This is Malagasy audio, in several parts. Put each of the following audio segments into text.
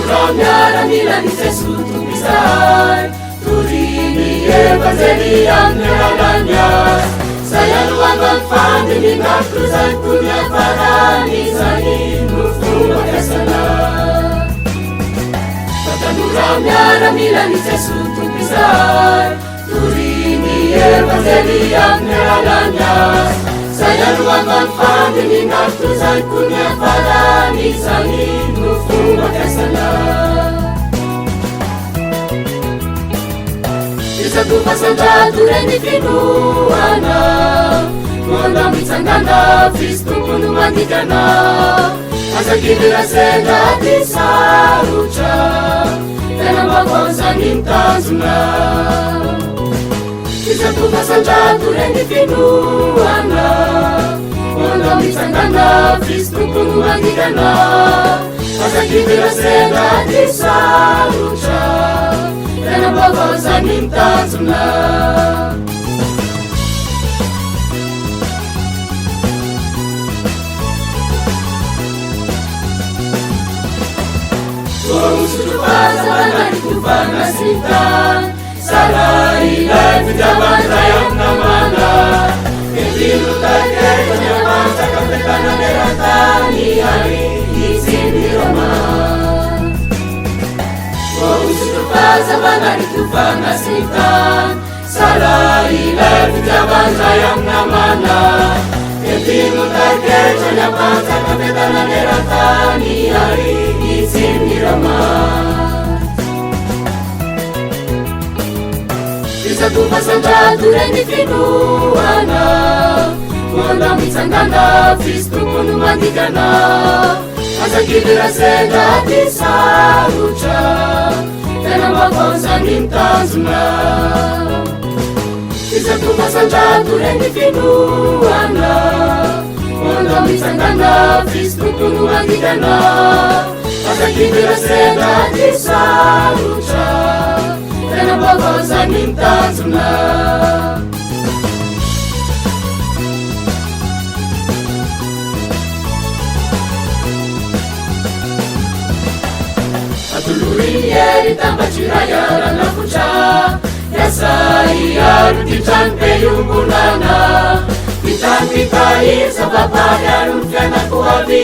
miaramilany Jesu tumbisay turini evanjeli amnelalanya sayaluangan fandilinga kruzan punya parani zani nufuma kasana tatanura miaramilany Jesu tumbisay turini evanjeli amnelalanya sayaluangan fandilinga kruzan punya parani zani nufuma kasana Isatu pasandatu reni finuana Mona mitsangana Kristu kunu mandikana Asakidira senda disarucha Tena makonsa nintanzuna Isatu pasandatu reni finuana Mona mitsangana Kristu kunu mandikana Asakidira senda disarucha Tena makonsa nintanzuna Usutupazabanani kufana sintan Sarai lai fijaban rayam namana Kejilu taketanya masa kapetana meratani hari Izini Roma Usutupazabanani kufana sintan Sarai lai fijaban rayam namana Kejilu taketanya masa kapetana meratani hari Izini Roma Isatu pasandatu reni finuana Mona mitsangana Kristu kunu mandikana Asakidira senda disarucha Tena makonsa nintanzuna Isatu pasandatu reni finuana Mona mitsangana Kristu kunu mandikana Asakidira senda disarucha Tena makonsa nintanzuna Atulurin yeri tamba chiraya ranafucha Yasai yaru tichan peyumbunana Tichan pitai sababa yaru kena kuabi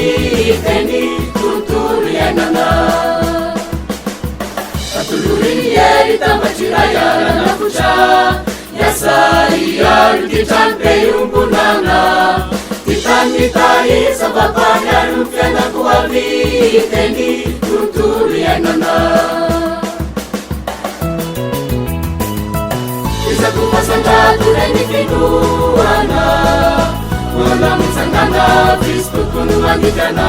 Teni tuturu yenana Atulurin yeri tamba chiraya ranafucha Yasai yaru tichan peyumbunana Tichan pitai sababa yaru kena kuabi Teni tuturu yenana Isatu pasandatu reni finuana Mona mitsangana Kristu kunu mandikana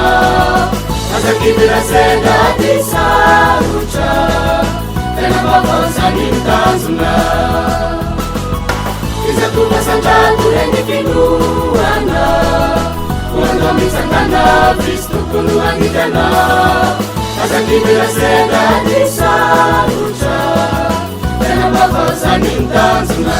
Asakidira senda disarucha Tena makonsa nintanzuna Isatu pasandatu reni finuana Mona mitsangana Kristu kunu mandikana Asakidira senda disarucha Tena makonsa nintanzuna